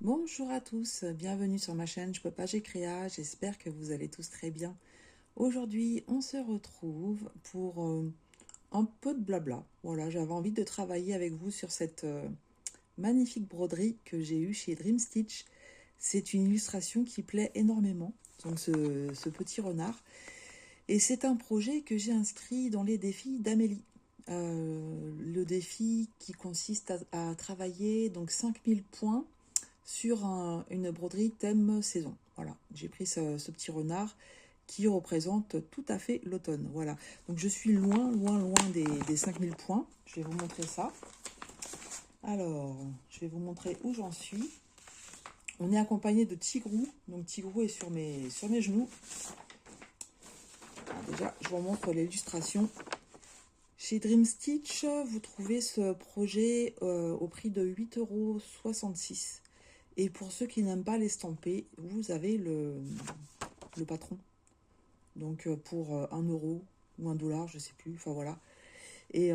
Bonjour à tous, bienvenue sur ma chaîne Je peux pas, j'ai créa, j'espère que vous allez tous très bien. Aujourd'hui, on se retrouve pour un peu de blabla. Voilà, j'avais envie de travailler avec vous sur cette magnifique broderie que j'ai eue chez Dream Stitch. C'est une illustration qui plaît énormément, donc ce petit renard. Et c'est un projet que j'ai inscrit dans les défis d'Amélie. Le défi qui consiste à travailler donc 5000 points sur une broderie thème saison. Voilà, j'ai pris ce petit renard qui représente tout à fait l'automne. Voilà, donc je suis loin des 5000 points. Je vais vous montrer ça. Alors, je vais vous montrer où j'en suis. On est accompagné de Tigrou. Donc Tigrou est sur mes genoux. Alors déjà, je vous montre l'illustration. Chez Dream Stitch, vous trouvez ce projet au prix de 8,66 €. Et pour ceux qui n'aiment pas l'estamper, vous avez le patron. Donc pour 1 € ou 1 $, je sais plus, enfin voilà. Et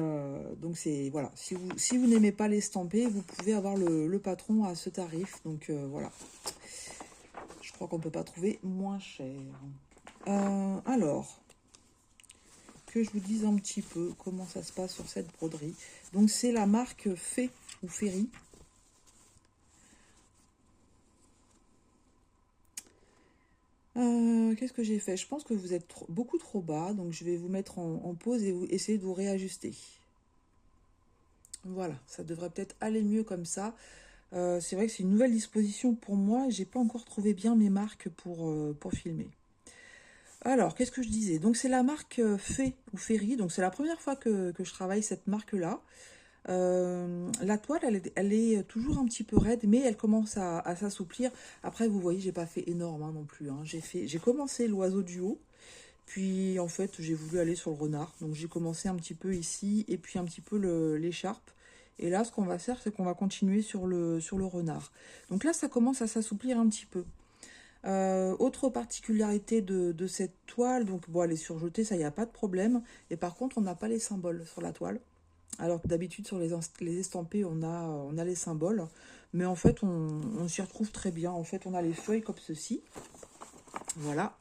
donc c'est, voilà, si vous n'aimez pas l'estamper, vous pouvez avoir le patron à ce tarif. Donc voilà, je crois qu'on ne peut pas trouver moins cher. Alors, que je vous dise un petit peu comment ça se passe sur cette broderie. Donc c'est la marque Fée ou Ferry. Qu'est-ce que j'ai fait? Je pense que vous êtes beaucoup trop bas, donc je vais vous mettre en pause et essayer de vous réajuster. Voilà, ça devrait peut-être aller mieux comme ça. C'est vrai que c'est une nouvelle disposition pour moi et j'ai pas encore trouvé bien mes marques pour filmer. Alors, qu'est-ce que je disais? Donc c'est la marque Fée ou Ferry, donc c'est la première fois que je travaille cette marque-là. La toile, elle est toujours un petit peu raide, mais elle commence à s'assouplir. Après, vous voyez, j'ai pas fait énorme non plus. J'ai commencé l'oiseau du haut, puis en fait, j'ai voulu aller sur le renard. Donc j'ai commencé un petit peu ici, et puis un petit peu l'écharpe. Et là, ce qu'on va faire, c'est qu'on va continuer sur le renard. Donc là, ça commence à s'assouplir un petit peu. Autre particularité de cette toile, donc bon, elle est surjetée, ça, il n'y a pas de problème. Et par contre, on n'a pas les symboles sur la toile. Alors que d'habitude, sur les estampés, on a les symboles. Mais en fait, on s'y retrouve très bien. En fait, on a les feuilles comme ceci. Voilà.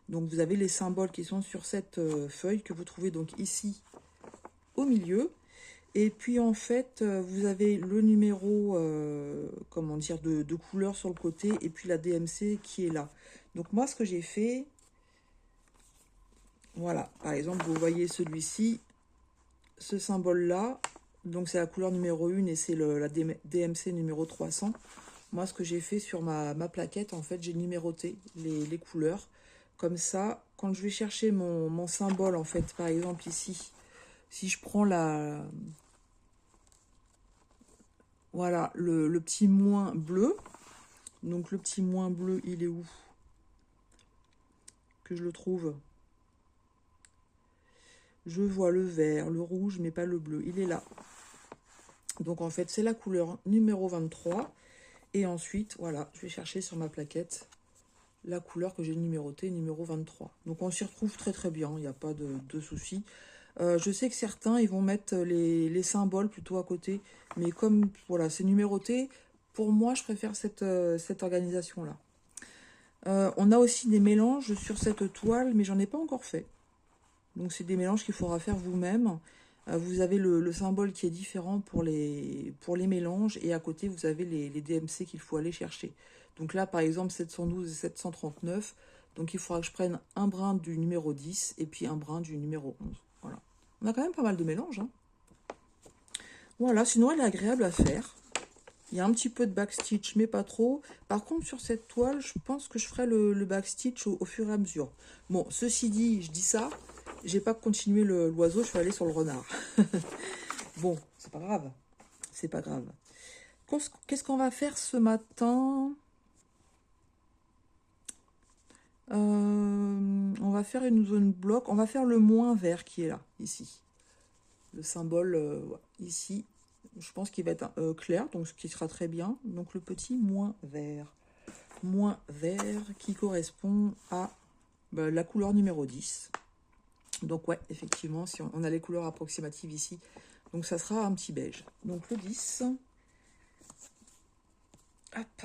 Donc, vous avez les symboles qui sont sur cette feuille que vous trouvez donc ici au milieu. Et puis, en fait, vous avez le numéro, comment dire, de couleur sur le côté. Et puis, la DMC qui est là. Donc, moi, ce que j'ai fait... Voilà. Par exemple, vous voyez celui-ci. Ce symbole-là, donc c'est la couleur numéro 1 et c'est la DMC numéro 300. Moi, ce que j'ai fait sur ma plaquette, en fait, j'ai numéroté les couleurs. Comme ça, quand je vais chercher mon symbole, en fait, par exemple ici, si je prends voilà, le petit moins bleu, donc le petit moins bleu, il est où? Que je le trouve. Je vois le vert, le rouge, mais pas le bleu. Il est là. Donc, en fait, c'est la couleur numéro 23. Et ensuite, voilà, je vais chercher sur ma plaquette la couleur que j'ai numérotée, numéro 23. Donc, on s'y retrouve très, très bien. Il n'y a pas de souci. Je sais que certains, ils vont mettre les symboles plutôt à côté. Mais comme, voilà, c'est numéroté, pour moi, je préfère cette organisation-là. On a aussi des mélanges sur cette toile, mais j'en ai pas encore fait. Donc, c'est des mélanges qu'il faudra faire vous-même. Vous avez le symbole qui est différent pour les mélanges. Et à côté, vous avez les DMC qu'il faut aller chercher. Donc là, par exemple, 712 et 739. Donc, il faudra que je prenne un brin du numéro 10 et puis un brin du numéro 11. Voilà. On a quand même pas mal de mélanges. Voilà, sinon, elle est agréable à faire. Il y a un petit peu de backstitch, mais pas trop. Par contre, sur cette toile, je pense que je ferai le backstitch au fur et à mesure. Bon, ceci dit, je dis ça, j'ai pas continué l'oiseau, je vais aller sur le renard. Bon, c'est pas grave. C'est pas grave. Qu'est-ce qu'on va faire ce matin? On va faire une zone bloc. On va faire le moins vert qui est là, ici. Le symbole ici. Je pense qu'il va être clair, donc ce qui sera très bien. Donc le petit moins vert. Moins vert qui correspond à la couleur numéro 10. Donc ouais, effectivement, si on a les couleurs approximatives ici, donc ça sera un petit beige. Donc le 10. Hop.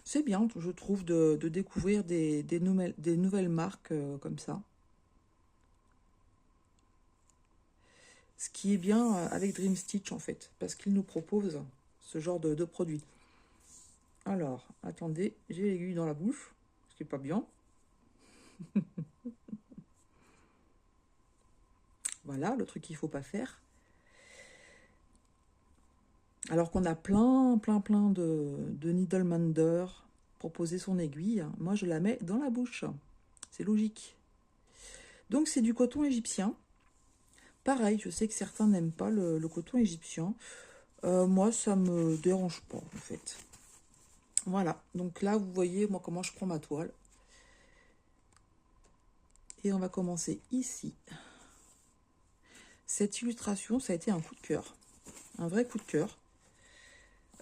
C'est bien, je trouve, de découvrir des nouvelles marques comme ça. Ce qui est bien avec Dream Stitch, en fait, parce qu'ils nous proposent ce genre de produit. Alors, attendez, j'ai l'aiguille dans la bouche, ce qui n'est pas bien. Voilà, le truc qu'il ne faut pas faire. Alors qu'on a plein de Needlemander pour poser son aiguille. Moi, je la mets dans la bouche. C'est logique. Donc, c'est du coton égyptien. Pareil, je sais que certains n'aiment pas le coton égyptien. Moi, ça me dérange pas, en fait. Voilà. Donc là, vous voyez, moi, comment je prends ma toile. Et on va commencer ici. Cette illustration, ça a été un coup de cœur. Un vrai coup de cœur.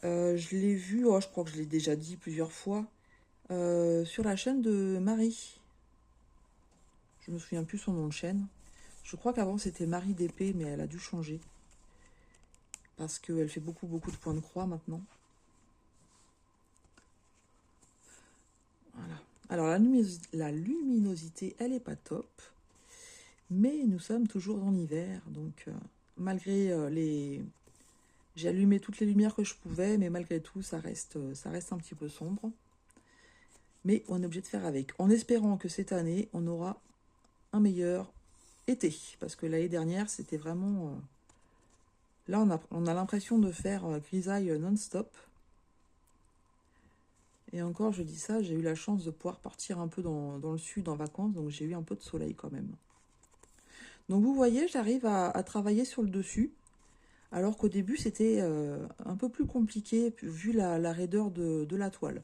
Je l'ai vu, oh, je crois que je l'ai déjà dit plusieurs fois, sur la chaîne de Marie. Je me souviens plus son nom de chaîne. Je crois qu'avant c'était Marie d'épée, mais elle a dû changer. Parce qu'elle fait beaucoup de points de croix maintenant. Voilà. Alors la luminosité, elle est pas top. Mais nous sommes toujours dans l'hiver. Donc malgré les... J'ai allumé toutes les lumières que je pouvais, mais malgré tout, ça reste un petit peu sombre. Mais on est obligé de faire avec. En espérant que cette année, on aura un meilleur été. Parce que l'année dernière, c'était vraiment... Là, on a l'impression de faire grisaille non-stop. Et encore, je dis ça, j'ai eu la chance de pouvoir partir un peu dans le sud en vacances. Donc, j'ai eu un peu de soleil quand même. Donc, vous voyez, j'arrive à travailler sur le dessus. Alors qu'au début, c'était un peu plus compliqué vu la raideur de la toile.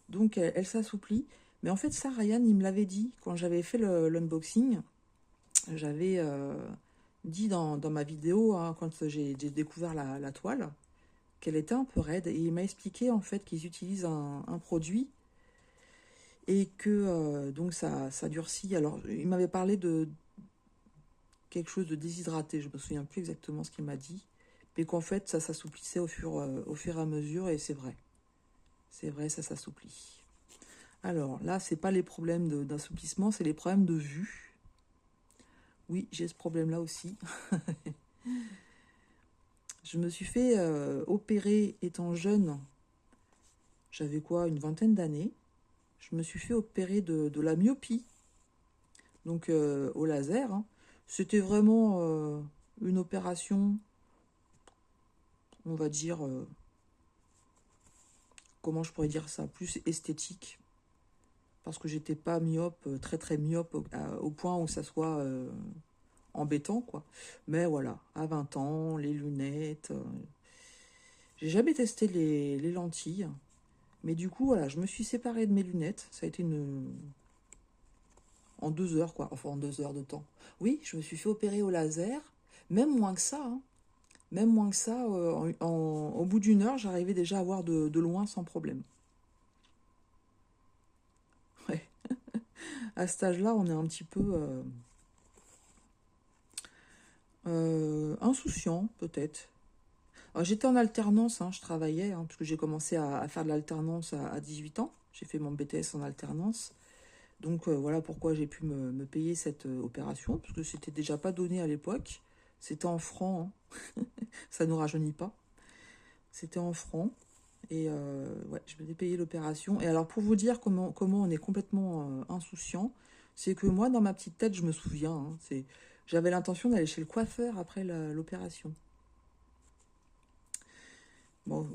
Donc, elle s'assouplit. Mais en fait, ça, Ryan, il me l'avait dit quand j'avais fait l'unboxing. J'avais dit dans ma vidéo, hein, quand j'ai découvert la toile, qu'elle était un peu raide. Et il m'a expliqué en fait qu'ils utilisent un produit et que donc ça durcit. Alors, il m'avait parlé de quelque chose de déshydraté. Je me souviens plus exactement ce qu'il m'a dit. Mais qu'en fait, ça s'assouplissait au fur et à mesure. Et c'est vrai. C'est vrai, ça s'assouplit. Alors là, c'est pas les problèmes d'assouplissement, c'est les problèmes de vue. Oui, j'ai ce problème-là aussi. Je me suis fait opérer étant jeune. J'avais quoi, une vingtaine d'années. Je me suis fait opérer de la myopie. Donc au laser. Hein. C'était vraiment une opération, on va dire, comment je pourrais dire ça, plus esthétique. Parce que j'étais pas myope, très myope, au point où ça soit embêtant, quoi. Mais voilà, à 20 ans, les lunettes. J'ai jamais testé les lentilles. Mais du coup, voilà, je me suis séparée de mes lunettes. Ça a été en 2 heures, quoi. Enfin, en 2 heures de temps. Oui, je me suis fait opérer au laser. Même moins que ça, hein. Même moins que ça. Au bout d'une heure, j'arrivais déjà à voir de loin sans problème. Ouais. À cet âge-là, on est un petit peu insouciant, peut-être. J'étais en alternance, hein, je travaillais, hein, parce que j'ai commencé à faire de l'alternance à 18 ans. J'ai fait mon BTS en alternance. Donc voilà pourquoi j'ai pu me payer cette opération, parce que c'était déjà pas donné à l'époque. C'était en francs, hein. Ça ne nous rajeunit pas. C'était en francs. Et ouais, je m'étais payé l'opération. Et alors pour vous dire comment on est complètement insouciant, c'est que moi, dans ma petite tête, je me souviens, hein, j'avais l'intention d'aller chez le coiffeur après l'opération. Bon,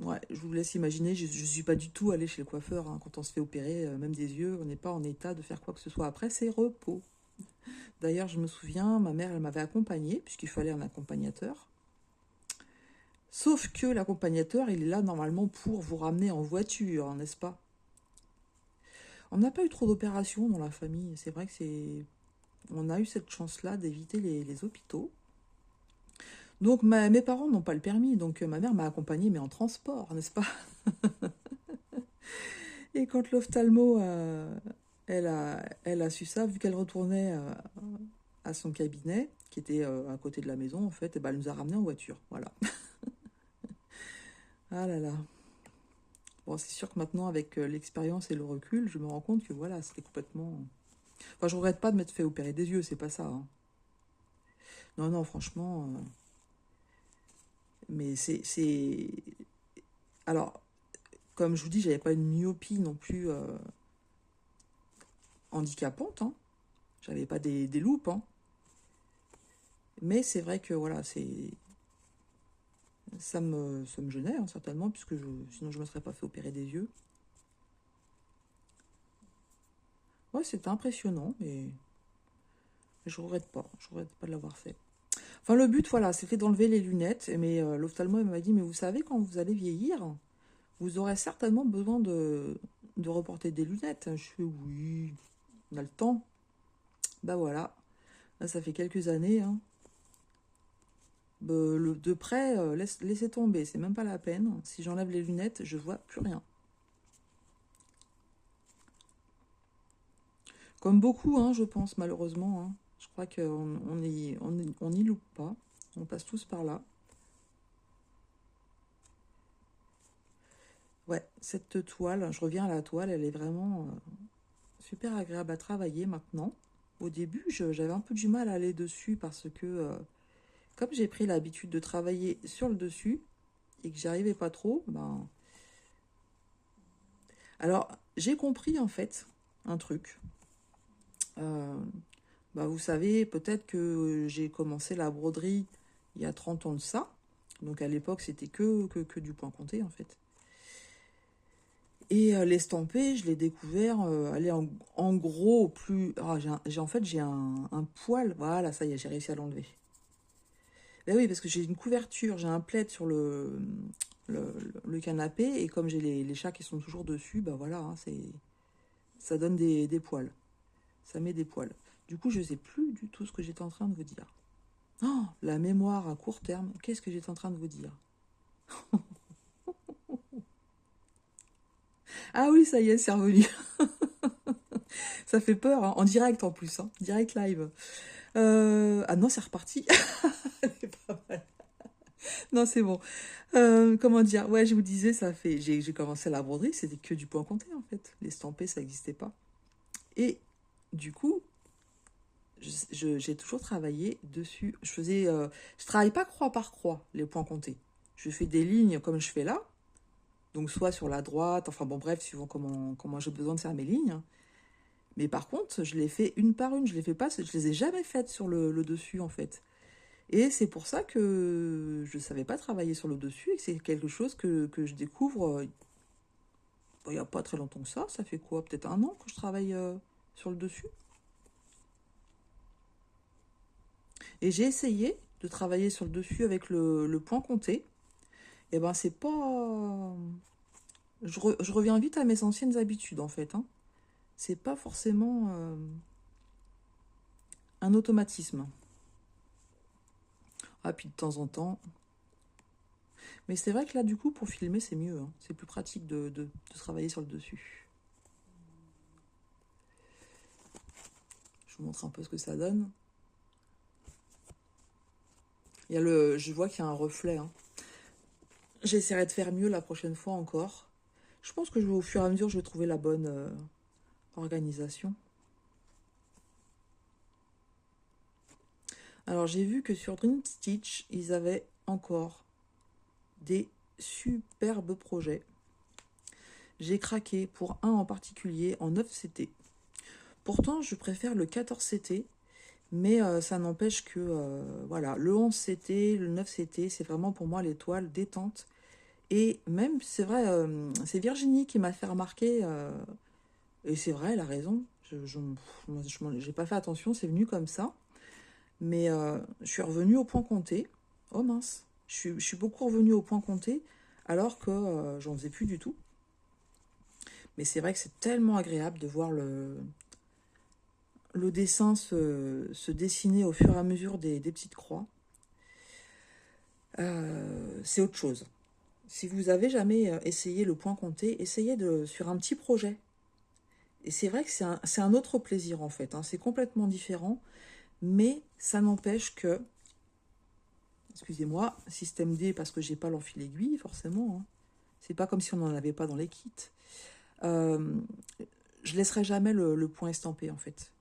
ouais, je vous laisse imaginer, je ne suis pas du tout allée chez le coiffeur, hein. Quand on se fait opérer, même des yeux, on n'est pas en état de faire quoi que ce soit. Après, c'est repos. D'ailleurs, je me souviens, ma mère, elle m'avait accompagnée, puisqu'il fallait un accompagnateur. Sauf que l'accompagnateur, il est là normalement pour vous ramener en voiture, n'est-ce pas? On n'a pas eu trop d'opérations dans la famille. C'est vrai que on a eu cette chance-là d'éviter les hôpitaux. Donc mes parents n'ont pas le permis, donc ma mère m'a accompagnée, mais en transport, n'est-ce pas? Et quand l'ophtalmo, elle a su ça, vu qu'elle retournait à son cabinet, qui était à côté de la maison, en fait, et ben, elle nous a ramenés en voiture, voilà. Ah là là. Bon, c'est sûr que maintenant, avec l'expérience et le recul, je me rends compte que voilà, c'était complètement... Enfin, je regrette pas de m'être fait opérer des yeux, c'est pas ça, hein. Non, non, franchement... mais alors, comme je vous dis, j'avais pas une myopie non plus handicapante, hein. J'avais pas des loupes, hein. Mais c'est vrai que voilà, ça me gênait, hein, certainement, puisque sinon je ne me serais pas fait opérer des yeux. Ouais, c'était impressionnant, mais je regrette pas. Je regrette pas de l'avoir fait. Enfin, le but, voilà, c'était d'enlever les lunettes. Mais l'ophtalmo m'a dit, mais vous savez, quand vous allez vieillir, vous aurez certainement besoin de reporter des lunettes. Je fais, oui, on a le temps. Bah voilà, là, ça fait quelques années, hein. Bah, de près, laissez tomber, c'est même pas la peine. Si j'enlève les lunettes, je vois plus rien. Comme beaucoup, hein, je pense, malheureusement, hein. Je crois on y loupe pas. On passe tous par là. Ouais, cette toile, je reviens à la toile, elle est vraiment super agréable à travailler maintenant. Au début, j'avais un peu du mal à aller dessus parce que, comme j'ai pris l'habitude de travailler sur le dessus et que j'y arrivais pas trop, ben... Alors, j'ai compris en fait un truc. Euh, Bah, vous savez, peut-être que j'ai commencé la broderie il y a 30 ans de ça. Donc à l'époque, c'était que du point compté, en fait. Et l'estampé, je l'ai découvert, allez, en gros, plus... Ah, en fait, j'ai un poil. Voilà, ça y est, j'ai réussi à l'enlever. Ben oui, parce que j'ai une couverture, j'ai un plaid sur le canapé. Et comme j'ai les chats qui sont toujours dessus, bah voilà, hein, ça donne des poils. Ça met des poils. Du coup, je ne sais plus du tout ce que j'étais en train de vous dire. Oh, la mémoire à court terme, qu'est-ce que j'étais en train de vous dire? Ah oui, ça y est, c'est revenu. Ça fait peur, hein. En direct en plus, hein. Direct live. Ah non, c'est reparti. C'est pas mal. Non, c'est bon. Comment dire? Ouais, je vous disais, j'ai commencé la broderie, c'était que du point compté en fait. L'estampé, ça n'existait pas. Et du coup, j'ai toujours travaillé dessus. Je travaille pas croix par croix, les points comptés. Je fais des lignes comme je fais là. Donc soit sur la droite, enfin bon bref, suivant comment j'ai besoin de faire mes lignes. Mais par contre, je les fais une par une, je les fais pas, je les ai jamais faites sur le dessus en fait. Et c'est pour ça que je savais pas travailler sur le dessus et que c'est quelque chose que je découvre il y a pas très longtemps que ça fait quoi? Peut-être un an que je travaille sur le dessus. Et j'ai essayé de travailler sur le dessus avec le point compté. Et ben c'est pas... Je reviens vite à mes anciennes habitudes en fait, hein. C'est pas forcément un automatisme. Ah, puis de temps en temps. Mais c'est vrai que là, du coup, pour filmer, c'est mieux, hein. C'est plus pratique de travailler sur le dessus. Je vous montre un peu ce que ça donne. Je vois qu'il y a un reflet, hein. J'essaierai de faire mieux la prochaine fois encore. Je pense que au fur et à mesure, je vais trouver la bonne organisation. Alors, j'ai vu que sur Dream Stitch, ils avaient encore des superbes projets. J'ai craqué pour un en particulier en 9 CT. Pourtant, je préfère le 14 CT, mais ça n'empêche que voilà, le 11 CT, le 9 CT, c'est vraiment pour moi l'étoile détente. Et même, c'est vrai, c'est Virginie qui m'a fait remarquer, et c'est vrai, elle a raison, j'ai pas fait attention, c'est venu comme ça. Mais je suis revenue au point compté. Oh mince, je suis beaucoup revenue au point compté, alors que j'en faisais plus du tout. Mais c'est vrai que c'est tellement agréable de voir le dessin se dessiner au fur et à mesure des petites croix. C'est autre chose. Si vous avez jamais essayé le point compté, essayez sur un petit projet. Et c'est vrai que c'est un autre plaisir en fait, hein. C'est complètement différent, mais ça n'empêche que, excusez-moi, système D parce que j'ai pas l'enfil aiguille forcément, hein. C'est pas comme si on n'en avait pas dans les kits. Je laisserai jamais le point estampé, en fait.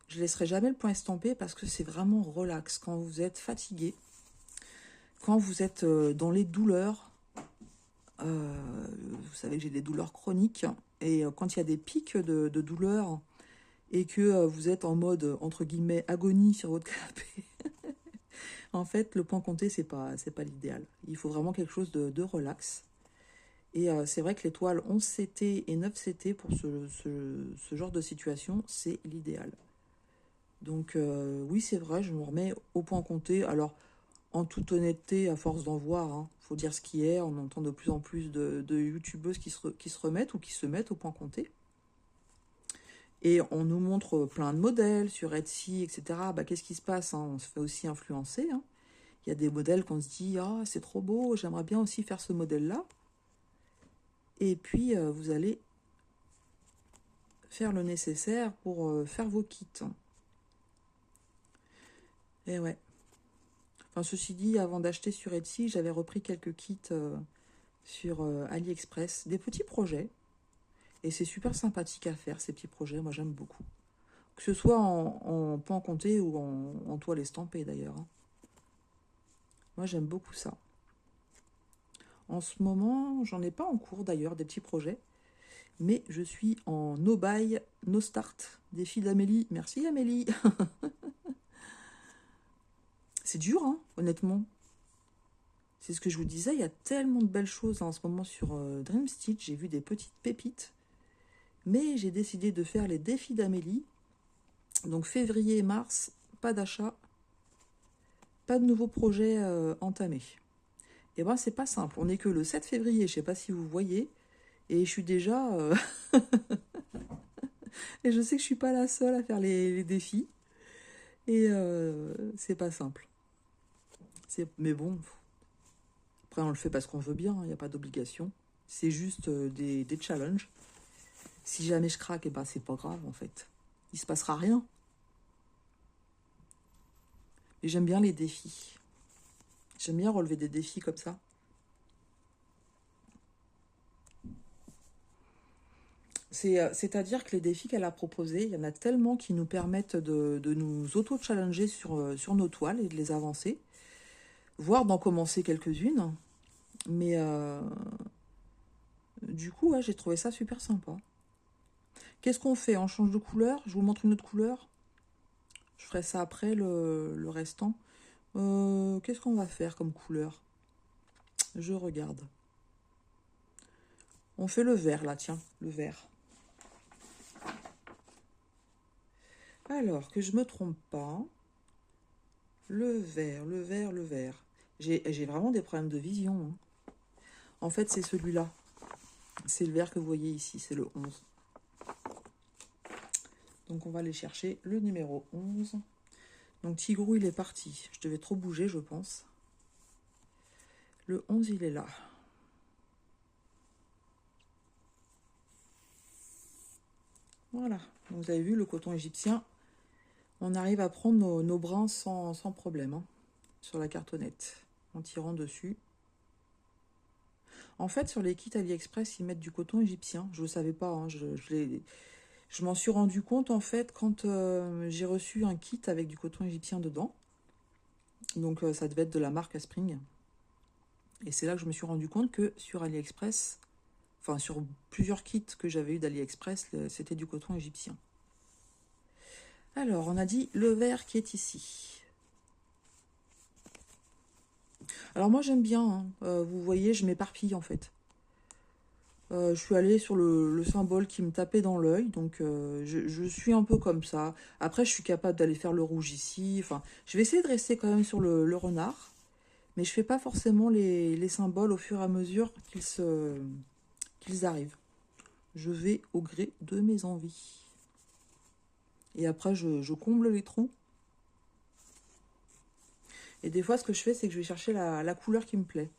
Je laisserai jamais le point estampé parce que c'est vraiment relax. Quand vous êtes fatigué, quand vous êtes dans les douleurs, vous savez que j'ai des douleurs chroniques, et quand il y a des pics de douleur et que vous êtes en mode, entre guillemets, agonie sur votre canapé, en fait, le point compté, c'est pas l'idéal. Il faut vraiment quelque chose de relax. Et c'est vrai que les toiles 11 CT et 9 CT pour ce genre de situation, c'est l'idéal. Donc oui, c'est vrai, je me remets au point compté. Alors, en toute honnêteté, à force d'en voir, hein, faut dire ce qui est, on entend de plus en plus de youtubeuses qui se remettent ou qui se mettent au point compté. Et on nous montre plein de modèles sur Etsy, etc. Bah, qu'est-ce qui se passe, hein? On se fait aussi influencer, hein. Il y a des modèles qu'on se dit « Ah, c'est trop beau, j'aimerais bien aussi faire ce modèle-là ». Et puis, vous allez faire le nécessaire pour faire vos kits. Et ouais. Enfin, ceci dit, avant d'acheter sur Etsy, j'avais repris quelques kits sur AliExpress. Des petits projets. Et c'est super sympathique à faire, ces petits projets. Moi, j'aime beaucoup. Que ce soit en point compté ou en toile estampée, d'ailleurs, hein. Moi, j'aime beaucoup ça. En ce moment, j'en ai pas en cours, d'ailleurs, des petits projets. Mais je suis en no buy, no start. Défi d'Amélie. Merci, Amélie. C'est dur, hein, honnêtement. C'est ce que je vous disais, il y a tellement de belles choses en ce moment sur Dream Stitch. J'ai vu des petites pépites. Mais j'ai décidé de faire les défis d'Amélie. Donc février et mars, pas d'achat, pas de nouveaux projets entamés. Et ben c'est pas simple. On n'est que le 7 février, je sais pas si vous voyez. Et je suis déjà... et je sais que je suis pas la seule à faire les défis. Et c'est pas simple. Mais bon, après on le fait parce qu'on veut bien, il n'y a pas d'obligation. C'est juste des challenges. Si jamais je craque, et ben c'est pas grave en fait. Il se passera rien. Et j'aime bien les défis. J'aime bien relever des défis comme ça. C'est-à-dire que les défis qu'elle a proposés, il y en a tellement qui nous permettent de nous auto-challenger sur nos toiles et de les avancer, voire d'en commencer quelques-unes. Mais du coup, ouais, j'ai trouvé ça super sympa. Qu'est-ce qu'on fait? On change de couleur? Je vous montre une autre couleur. Je ferai ça après, le restant. Qu'est-ce qu'on va faire comme couleur? Je regarde. On fait le vert, là, tiens, le vert. Alors, que je me trompe pas. Le vert, le vert, le vert. J'ai vraiment des problèmes de vision, hein. En fait, c'est celui-là. C'est le vert que vous voyez ici, c'est le 11. Donc, on va aller chercher le numéro 11. Donc, Tigrou, il est parti. Je devais trop bouger, je pense. Le 11, il est là. Voilà. Donc, vous avez vu, le coton égyptien, on arrive à prendre nos brins sans problème, hein, sur la cartonnette, en tirant dessus. En fait, sur les kits AliExpress, ils mettent du coton égyptien. Je ne le savais pas, hein, je m'en suis rendu compte, en fait, quand j'ai reçu un kit avec du coton égyptien dedans. Donc, ça devait être de la marque Aspring. Et c'est là que je me suis rendu compte que sur AliExpress, enfin, sur plusieurs kits que j'avais eu d'AliExpress, c'était du coton égyptien. Alors, on a dit le vert qui est ici. Alors, moi, j'aime bien, hein. Vous voyez, je m'éparpille, en fait. Je suis allée sur le symbole qui me tapait dans l'œil, donc je suis un peu comme ça. Après, je suis capable d'aller faire le rouge ici. Enfin, je vais essayer de rester quand même sur le renard, mais je fais pas forcément les symboles au fur et à mesure qu'ils arrivent. Je vais au gré de mes envies. Et après, je comble les trous. Et des fois, ce que je fais, c'est que je vais chercher la couleur qui me plaît.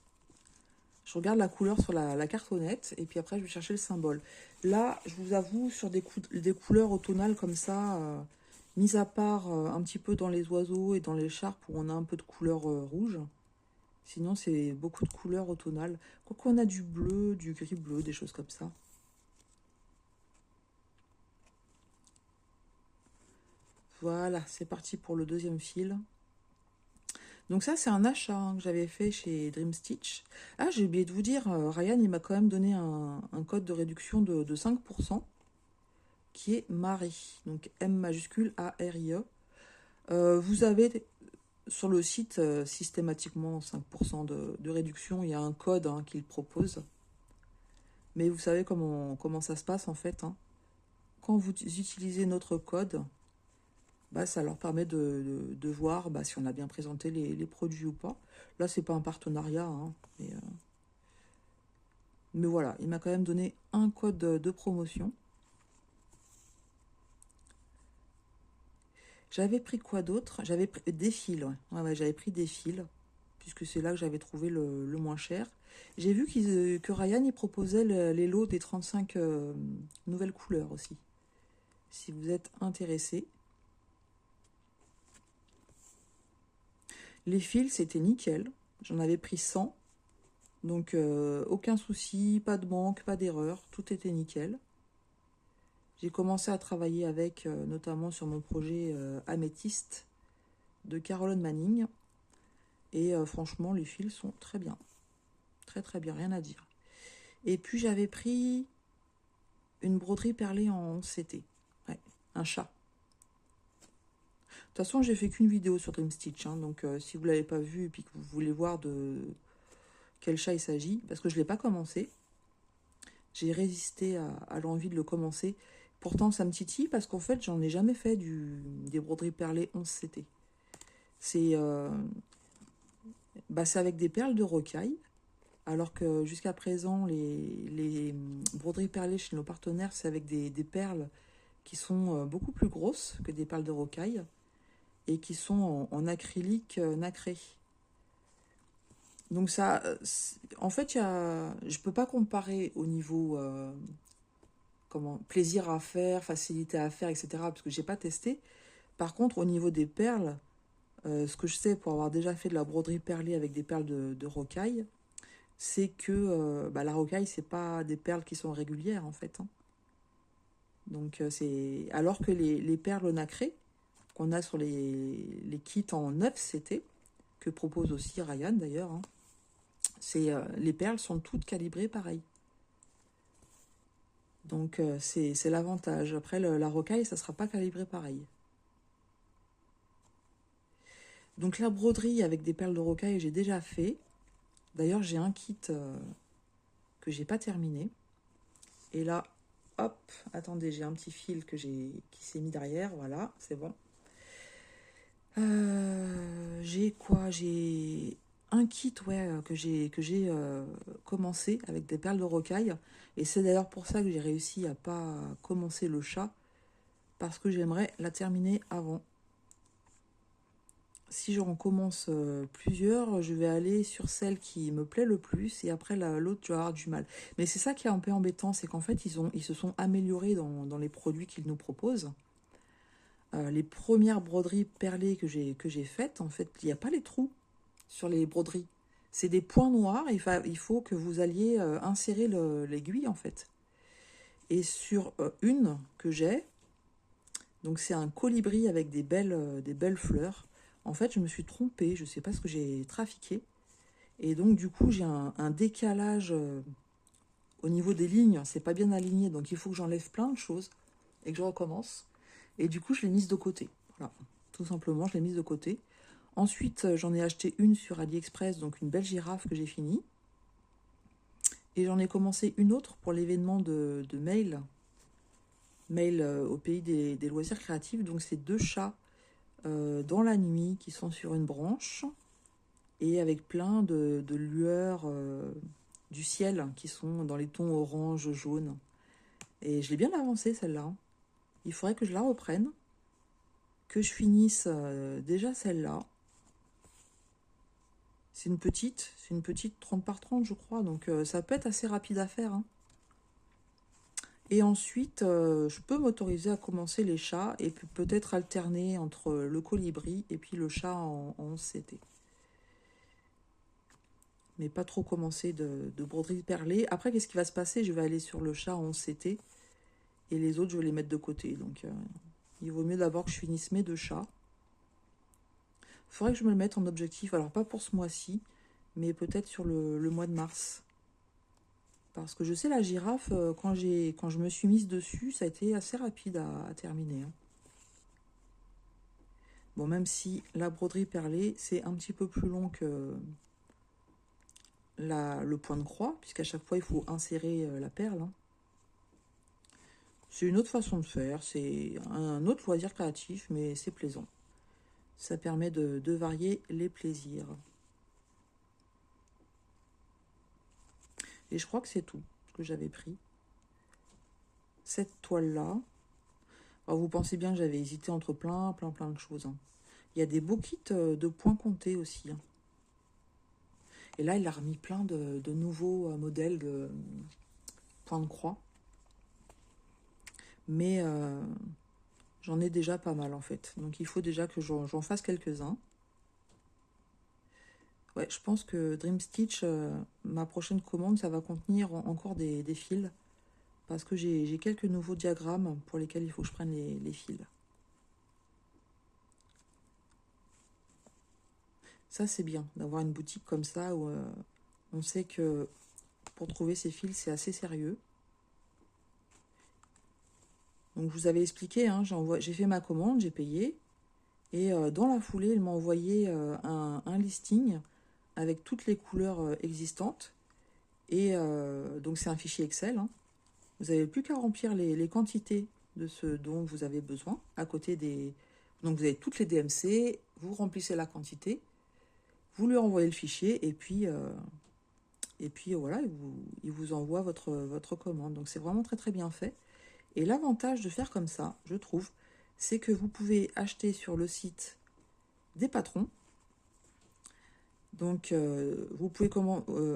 Je regarde la couleur sur la cartonnette et puis après je vais chercher le symbole. Là, je vous avoue, sur des couleurs automnales comme ça, mis à part un petit peu dans les oiseaux et dans l'écharpe où on a un peu de couleur rouge, Sinon, c'est beaucoup de couleurs automnales. Quoique on a du bleu, du gris-bleu, des choses comme ça. Voilà, c'est parti pour le deuxième fil. Donc ça, c'est un achat hein, que j'avais fait chez Dream Stitch. Ah, j'ai oublié de vous dire, Ryan, il m'a quand même donné un code de réduction de 5%, qui est Marie. Donc M majuscule A-R-I-E. Vous avez sur le site systématiquement 5% de réduction. Il y a un code hein, qu'il propose. Mais vous savez comment ça se passe en fait. Hein. Quand vous utilisez notre code, bah, ça leur permet de voir bah, si on a bien présenté les produits ou pas. Là, c'est pas un partenariat, hein, mais voilà, il m'a quand même donné un code de promotion. J'avais pris quoi d'autre? J'avais pris des fils, ouais. Ouais, j'avais pris des fils, puisque c'est là que j'avais trouvé le moins cher. J'ai vu que Ryan il proposait les lots des 35 nouvelles couleurs aussi. Si vous êtes intéressé. Les fils, c'était nickel. J'en avais pris 100. Donc, aucun souci, pas de manque, pas d'erreur. Tout était nickel. J'ai commencé à travailler avec, notamment sur mon projet Améthyste de Caroline Manning. Et franchement, les fils sont très bien. Très très bien, rien à dire. Et puis, j'avais pris une broderie perlée en CT. Ouais, un chat. De toute façon, j'ai fait qu'une vidéo sur Dream Stitch. Hein, donc, si vous ne l'avez pas vu et puis que vous voulez voir de quel chat il s'agit, parce que je ne l'ai pas commencé. J'ai résisté à l'envie de le commencer. Pourtant, ça me titille parce qu'en fait, j'en ai jamais fait des broderies perlées 11CT. C'est avec des perles de rocaille. Alors que jusqu'à présent, les broderies perlées chez nos partenaires, c'est avec des perles qui sont beaucoup plus grosses que des perles de rocaille et qui sont en acrylique nacré. Donc ça, en fait, je peux pas comparer au niveau plaisir à faire, facilité à faire, etc. Parce que j'ai pas testé. Par contre, au niveau des perles, ce que je sais pour avoir déjà fait de la broderie perlée avec des perles de rocaille, c'est que la rocaille, c'est pas des perles qui sont régulières en fait. Hein. Donc c'est alors que les perles nacrées qu'on a sur les kits en 9CT, que propose aussi Ryan d'ailleurs, hein, les perles sont toutes calibrées pareil. Donc c'est l'avantage. Après la rocaille, ça ne sera pas calibré pareil. Donc la broderie avec des perles de rocaille, j'ai déjà fait. D'ailleurs, j'ai un kit que j'ai pas terminé. Et là, hop, attendez, j'ai un petit fil qui s'est mis derrière. Voilà, c'est bon. J'ai quoi? J'ai un kit que j'ai commencé avec des perles de rocaille. Et c'est d'ailleurs pour ça que j'ai réussi à pas commencer le chat. Parce que j'aimerais la terminer avant. Si j'en commence plusieurs, je vais aller sur celle qui me plaît le plus. Et après, l'autre, je vais avoir du mal. Mais c'est ça qui est un peu embêtant. C'est qu'en fait, ils se sont améliorés dans les produits qu'ils nous proposent. Les premières broderies perlées que j'ai faites, en fait, il n'y a pas les trous sur les broderies. C'est des points noirs, il faut que vous alliez insérer l'aiguille, en fait. Et sur une que j'ai, donc c'est un colibri avec des belles fleurs. En fait, je me suis trompée, je ne sais pas ce que j'ai trafiqué. Et donc, du coup, j'ai un décalage au niveau des lignes, c'est pas bien aligné, donc il faut que j'enlève plein de choses et que je recommence. Et du coup, je l'ai mise de côté. Voilà, tout simplement, je l'ai mise de côté. Ensuite, j'en ai acheté une sur AliExpress, donc une belle girafe que j'ai finie. Et j'en ai commencé une autre pour l'événement de mail au pays des loisirs créatifs. Donc, c'est 2 chats dans la nuit qui sont sur une branche et avec plein de lueurs du ciel qui sont dans les tons orange, jaune. Et je l'ai bien avancée celle-là. Hein. Il faudrait que je la reprenne, que je finisse déjà celle-là. C'est une petite 30 par 30 je crois, donc ça peut être assez rapide à faire. Hein. Et ensuite, je peux m'autoriser à commencer les chats et peut-être alterner entre le colibri et puis le chat en CT. mais pas trop commencer de broderie perlée. Après, qu'est-ce qui va se passer? Je vais aller sur le chat en CT, et les autres, je vais les mettre de côté. Donc, il vaut mieux d'abord que je finisse mes 2 chats. Il faudrait que je me le mette en objectif, alors pas pour ce mois-ci, mais peut-être sur le mois de mars. Parce que je sais, la girafe, quand je me suis mise dessus, ça a été assez rapide à terminer. Hein. Bon, même si la broderie perlée, c'est un petit peu plus long que le point de croix, puisqu'à chaque fois, il faut insérer la perle. Hein. C'est une autre façon de faire, c'est un autre loisir créatif, mais c'est plaisant. Ça permet de varier les plaisirs. Et je crois que c'est tout ce que j'avais pris. Cette toile-là. Alors vous pensez bien que j'avais hésité entre plein de choses. Hein. Il y a des beaux kits de points comptés aussi. Hein. Et là, il a remis plein de nouveaux modèles de points de croix. Mais j'en ai déjà pas mal en fait. Donc il faut déjà que j'en fasse quelques-uns. Ouais, je pense que Dream Stitch, ma prochaine commande, ça va contenir encore des fils. Parce que j'ai quelques nouveaux diagrammes pour lesquels il faut que je prenne les fils. Ça, c'est bien d'avoir une boutique comme ça où on sait que pour trouver ces fils, c'est assez sérieux. Donc, je vous avais expliqué, hein, j'ai fait ma commande, j'ai payé. Et dans la foulée, il m'a envoyé un listing avec toutes les couleurs existantes. Et donc, c'est un fichier Excel. Hein. Vous n'avez plus qu'à remplir les quantités de ce dont vous avez besoin à côté des... Donc, vous avez toutes les DMC, vous remplissez la quantité, vous lui envoyez le fichier et puis voilà, il vous envoie votre commande. Donc, c'est vraiment très, très bien fait. Et l'avantage de faire comme ça, je trouve, c'est que vous pouvez acheter sur le site des patrons. Donc, vous pouvez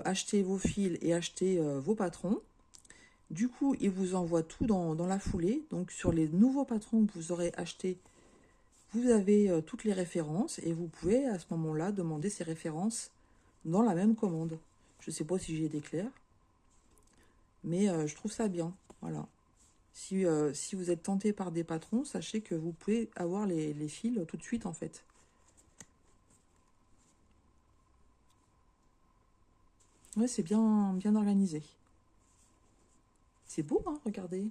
acheter vos fils et acheter vos patrons. Du coup, il vous envoie tout dans la foulée. Donc, sur les nouveaux patrons que vous aurez achetés, vous avez toutes les références et vous pouvez à ce moment-là demander ces références dans la même commande. Je ne sais pas si j'ai été claire, mais je trouve ça bien. Voilà. Si vous êtes tenté par des patrons, sachez que vous pouvez avoir les fils tout de suite en fait. Ouais, c'est bien organisé. C'est beau, hein, regardez.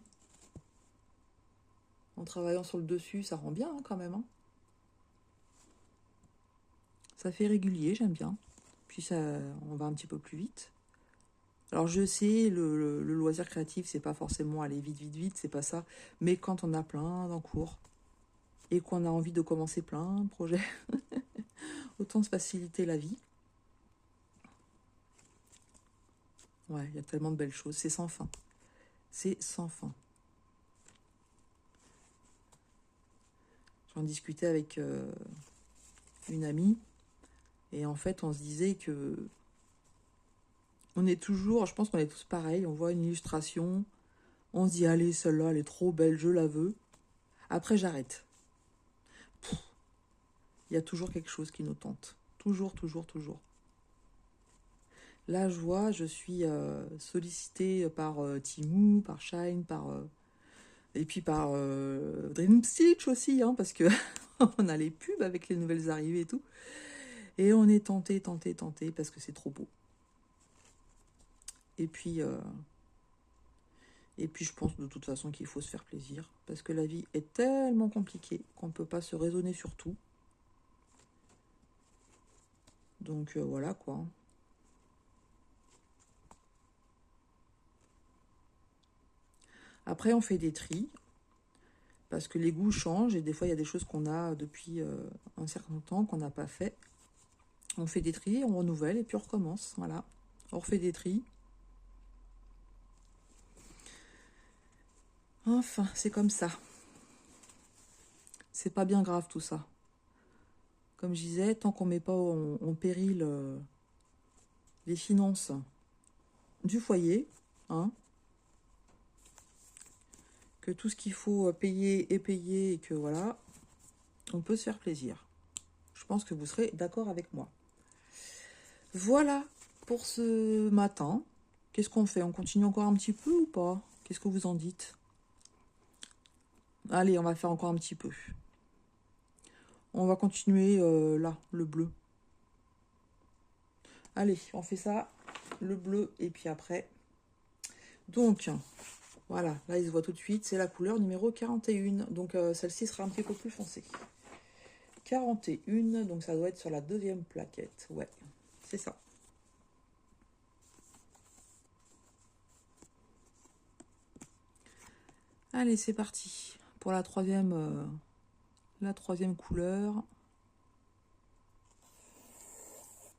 En travaillant sur le dessus, ça rend bien hein, quand même. Hein. Ça fait régulier, j'aime bien. Puis ça, on va un petit peu plus vite. Alors je sais, le loisir créatif, c'est pas forcément aller vite, c'est pas ça. Mais quand on a plein d'en cours et qu'on a envie de commencer plein de projets, autant se faciliter la vie. Ouais, il y a tellement de belles choses, c'est sans fin. C'est sans fin. J'en discutais avec une amie et en fait on se disait que on est toujours, je pense qu'on est tous pareils, on voit une illustration, on se dit allez celle-là elle est trop belle, je la veux. Après j'arrête. Il y a toujours quelque chose qui nous tente. Toujours. Là, je vois, je suis sollicitée par Temu, par Shine, et puis par Dream Stitch aussi, hein, parce que on a les pubs avec les nouvelles arrivées et tout. Et on est tenté, parce que c'est trop beau. Et puis je pense de toute façon qu'il faut se faire plaisir, parce que la vie est tellement compliquée qu'on ne peut pas se raisonner sur tout. Donc voilà quoi. Après, on fait des tris, parce que les goûts changent, et des fois, il y a des choses qu'on a depuis un certain temps qu'on n'a pas fait. On fait des tris, on renouvelle, et puis on recommence, voilà. On refait des tris. Enfin, c'est comme ça. C'est pas bien grave, tout ça. Comme je disais, tant qu'on ne met pas en péril les finances du foyer, hein, que tout ce qu'il faut payer est payé et que voilà, on peut se faire plaisir. Je pense que vous serez d'accord avec moi. Voilà, pour ce matin. Qu'est-ce qu'on fait? On continue encore un petit peu ou pas? Qu'est-ce que vous en dites? Allez, on va faire encore un petit peu. On va continuer là, le bleu. Allez, on fait ça, le bleu, et puis après. Donc, voilà, là il se voit tout de suite, c'est la couleur numéro 41. Donc celle-ci sera un petit peu plus foncée. 41, donc ça doit être sur la deuxième plaquette. Ouais, c'est ça. Allez, c'est parti pour la troisième couleur.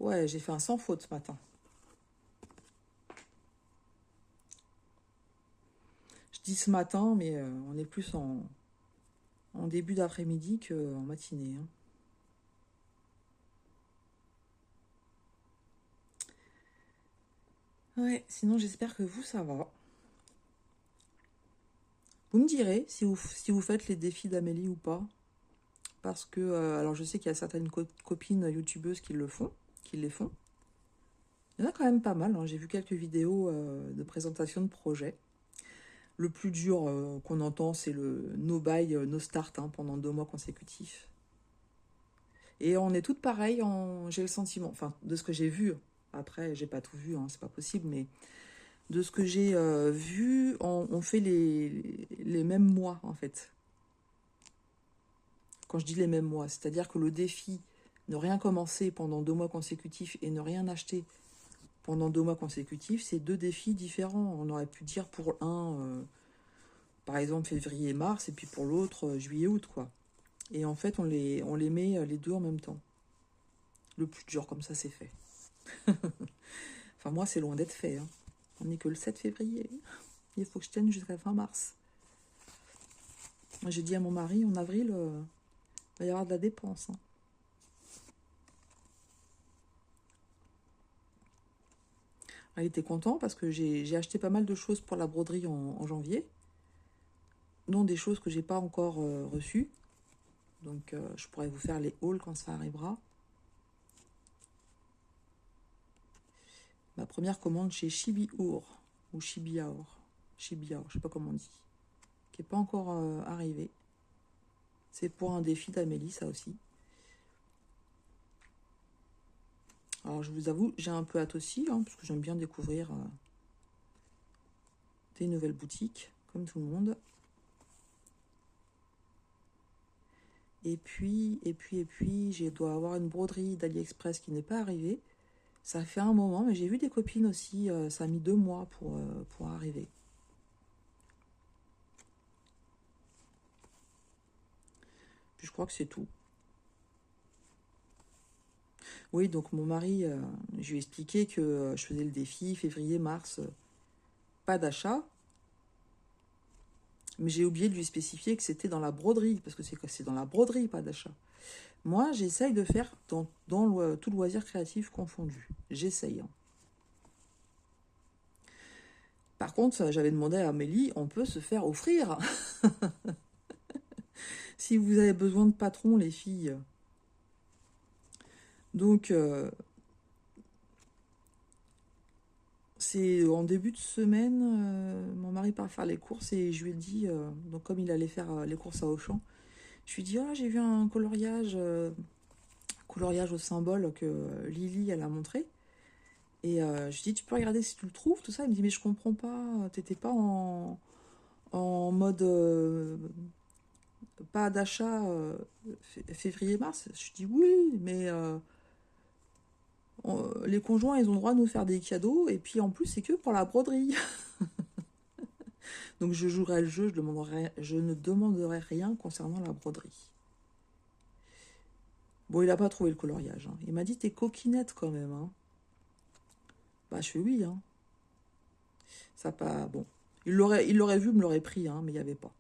Ouais, j'ai fait un sans faute ce matin. Je dis ce matin, mais on est plus en début d'après-midi qu'en matinée. Hein. Ouais, sinon j'espère que vous, ça va. Vous me direz si vous faites les défis d'Amélie ou pas. Parce que, alors je sais qu'il y a certaines copines youtubeuses qui les font. Il y en a quand même pas mal, hein. J'ai vu quelques vidéos de présentation de projets. Le plus dur qu'on entend, c'est le no buy, no start hein, pendant 2 mois consécutifs. Et on est toutes pareilles, j'ai le sentiment, enfin, de ce que j'ai vu. Après, j'ai pas tout vu, hein, c'est pas possible, mais de ce que j'ai vu, on fait les mêmes mois, en fait. Quand je dis les mêmes mois, c'est-à-dire que le défi ne rien commencer pendant 2 mois consécutifs et ne rien acheter pendant 2 mois consécutifs, c'est 2 défis différents. On aurait pu dire pour un, par exemple, février-mars, et puis pour l'autre, juillet-août, quoi. Et en fait, on les met les deux en même temps. Le plus dur, comme ça, c'est fait. Enfin, moi, c'est loin d'être fait. Hein. On n'est que le 7 février. Il faut que je tienne jusqu'à fin mars. J'ai dit à mon mari, en avril, il va y avoir de la dépense. Hein. Il était content parce que j'ai acheté pas mal de choses pour la broderie en janvier, dont des choses que j'ai pas encore reçues. Donc, je pourrais vous faire les hauls quand ça arrivera. Ma première commande chez Chibi-Our, ou Chibi-Our, Chibi-Our, je sais pas comment on dit, qui n'est pas encore arrivée. C'est pour un défi d'Amélie, ça aussi. Alors, je vous avoue, j'ai un peu hâte aussi, hein, parce que j'aime bien découvrir des nouvelles boutiques, comme tout le monde. Et puis, je dois avoir une broderie d'AliExpress qui n'est pas arrivée. Ça fait un moment, mais j'ai vu des copines aussi, ça a mis 2 mois pour arriver. Puis je crois que c'est tout. Oui, donc mon mari, je lui ai expliqué que je faisais le défi février-mars, pas d'achat. Mais j'ai oublié de lui spécifier que c'était dans la broderie, parce que c'est dans la broderie, pas d'achat. Moi, j'essaye de faire dans tout loisir créatif confondu. J'essaye. Hein. Par contre, j'avais demandé à Amélie, on peut se faire offrir. Si vous avez besoin de patron, les filles. Donc, c'est en début de semaine, mon mari part faire les courses et je lui ai dit, donc comme il allait faire les courses à Auchan, je lui ai dit, ah, j'ai vu un coloriage au symbole que Lily, elle a montré. Et je lui dis, tu peux regarder si tu le trouves, tout ça. Il me dit, mais je comprends pas, t'étais pas en mode pas d'achat février-mars. Je lui dis, oui, mais les conjoints, ils ont le droit de nous faire des cadeaux. Et puis en plus, c'est que pour la broderie. Donc je jouerai le jeu, je ne demanderai rien concernant la broderie. Bon, il n'a pas trouvé le coloriage. Hein. Il m'a dit, t'es coquinette quand même. Hein. Bah, je fais oui. Hein. Ça pas... Bon. Il l'aurait vu, me l'aurait pris, hein, mais il n'y avait pas.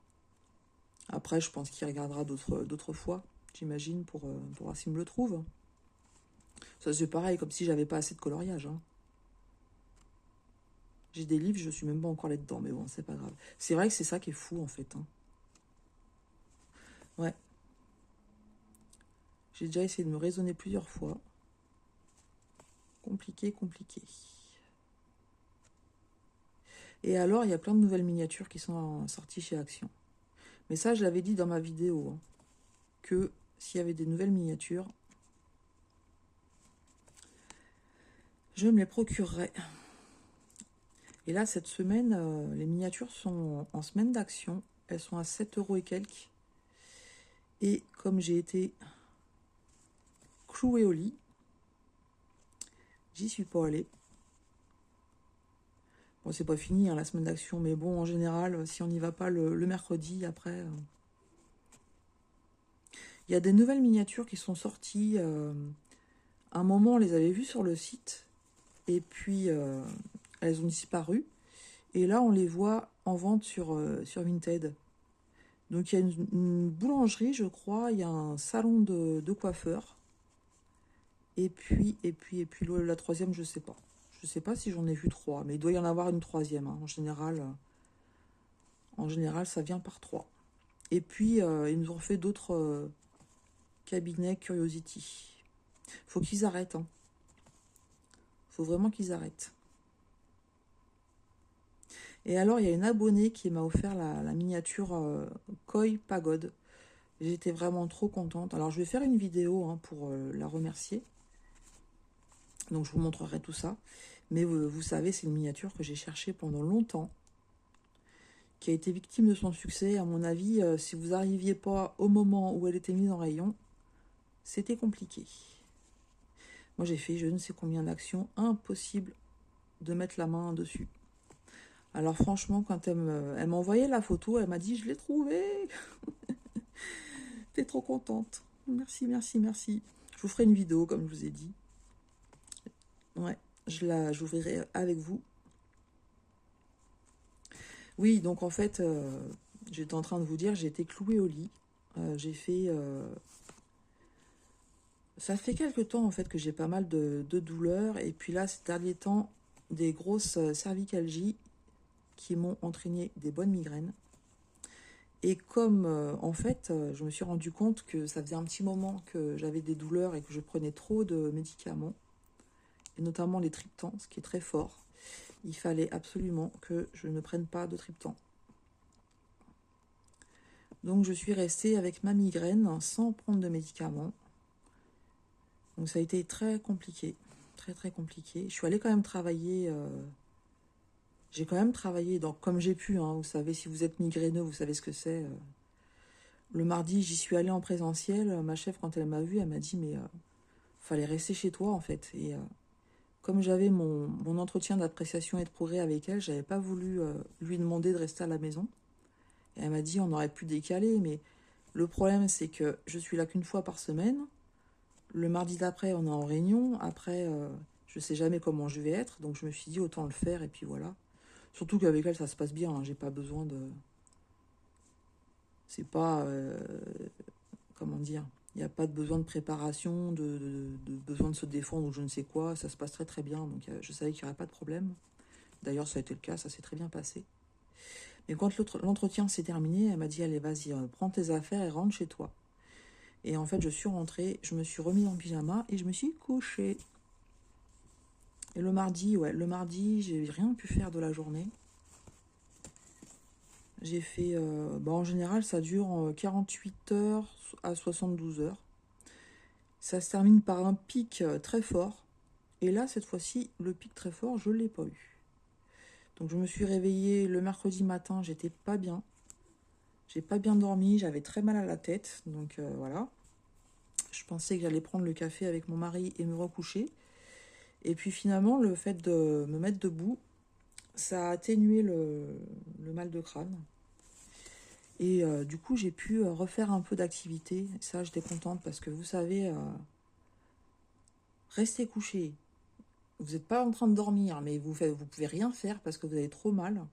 Après, je pense qu'il regardera d'autres fois, j'imagine, pour voir s'il me le trouve. Ça, c'est pareil, comme si j'avais pas assez de coloriage. Hein. J'ai des livres, je suis même pas encore là-dedans, mais bon, c'est pas grave. C'est vrai que c'est ça qui est fou, en fait. Hein. Ouais. J'ai déjà essayé de me raisonner plusieurs fois. Compliqué, compliqué. Et alors, il y a plein de nouvelles miniatures qui sont sorties chez Action. Mais ça, je l'avais dit dans ma vidéo, hein, que s'il y avait des nouvelles miniatures, je me les procurerais. Et là, cette semaine, les miniatures sont en semaine d'action. Elles sont à 7 € et quelques. Et comme j'ai été clouée au lit, j'y suis pas allée. Bon, c'est pas fini, hein, la semaine d'action, mais bon, en général, si on n'y va pas le mercredi, après... Il y a des nouvelles miniatures qui sont sorties. À un moment, on les avait vues sur le site. Et puis, elles ont disparu. Et là, on les voit en vente sur Vinted. Donc, il y a une boulangerie, je crois. Il y a un salon de coiffeur. Et puis, la troisième, je sais pas. Je sais pas si j'en ai vu 3. Mais il doit y en avoir une troisième. Hein. En général, ça vient par 3. Et puis, ils nous ont fait d'autres cabinets Curiosity. Faut qu'ils arrêtent. Hein. Faut vraiment qu'ils arrêtent. Et alors, il y a une abonnée qui m'a offert la miniature Koi Pagode. J'étais vraiment trop contente. Alors, je vais faire une vidéo hein, pour la remercier. Donc, je vous montrerai tout ça. Mais vous savez, c'est une miniature que j'ai cherchée pendant longtemps, qui a été victime de son succès. À mon avis, si vous n'arriviez pas au moment où elle était mise en rayon, c'était compliqué. Moi, j'ai fait je ne sais combien d'actions. Impossible de mettre la main dessus. Alors franchement, quand elle m'a envoyé la photo, elle m'a dit « Je l'ai trouvé !» T'es trop contente. Merci, merci, merci. Je vous ferai une vidéo, comme je vous ai dit. Ouais, j'ouvrirai avec vous. Oui, donc en fait, j'étais en train de vous dire, j'ai été clouée au lit. J'ai fait... ça fait quelques temps, en fait, que j'ai pas mal de douleurs. Et puis là, ces derniers temps, des grosses cervicalgies qui m'ont entraîné des bonnes migraines. Et comme, en fait, je me suis rendu compte que ça faisait un petit moment que j'avais des douleurs et que je prenais trop de médicaments, et notamment les triptans, ce qui est très fort, il fallait absolument que je ne prenne pas de triptan. Donc, je suis restée avec ma migraine sans prendre de médicaments. Donc, ça a été très compliqué, très, très compliqué. Je suis allée quand même travailler... j'ai quand même travaillé comme j'ai pu, hein, vous savez, si vous êtes migraineux, vous savez ce que c'est. Le mardi, j'y suis allée en présentiel. Ma chef, quand elle m'a vue, elle m'a dit, mais fallait rester chez toi, en fait. Et comme j'avais mon entretien d'appréciation et de progrès avec elle, j'avais pas voulu lui demander de rester à la maison. Et elle m'a dit, on aurait pu décaler, mais le problème, c'est que je suis là qu'une fois par semaine. Le mardi d'après, on est en réunion. Après, je sais jamais comment je vais être. Donc, je me suis dit, autant le faire, et puis voilà. Surtout qu'avec elle, ça se passe bien. Hein, j'ai pas besoin de... C'est pas... comment dire, il n'y a pas de besoin de préparation, de besoin de se défendre ou je ne sais quoi, ça se passe très très bien, donc je savais qu'il n'y aurait pas de problème. D'ailleurs, ça a été le cas, ça s'est très bien passé. Mais quand l'entretien s'est terminé, elle m'a dit, allez, vas-y, prends tes affaires et rentre chez toi. Et en fait, je suis rentrée, je me suis remise en pyjama et je me suis couchée. Et le mardi, j'ai rien pu faire de la journée. J'ai fait, en général, ça dure 48 heures à 72 heures. Ça se termine par un pic très fort. Et là, cette fois-ci, le pic très fort, je ne l'ai pas eu. Donc, je me suis réveillée le mercredi matin, j'étais pas bien. J'ai pas bien dormi, j'avais très mal à la tête. Donc, voilà. Je pensais que j'allais prendre le café avec mon mari et me recoucher. Et puis, finalement, le fait de me mettre debout, ça a atténué le mal de crâne. Et du coup, j'ai pu refaire un peu d'activité. Ça, j'étais contente parce que vous savez, rester couché. Vous n'êtes pas en train de dormir, mais vous pouvez rien faire parce que vous avez trop mal.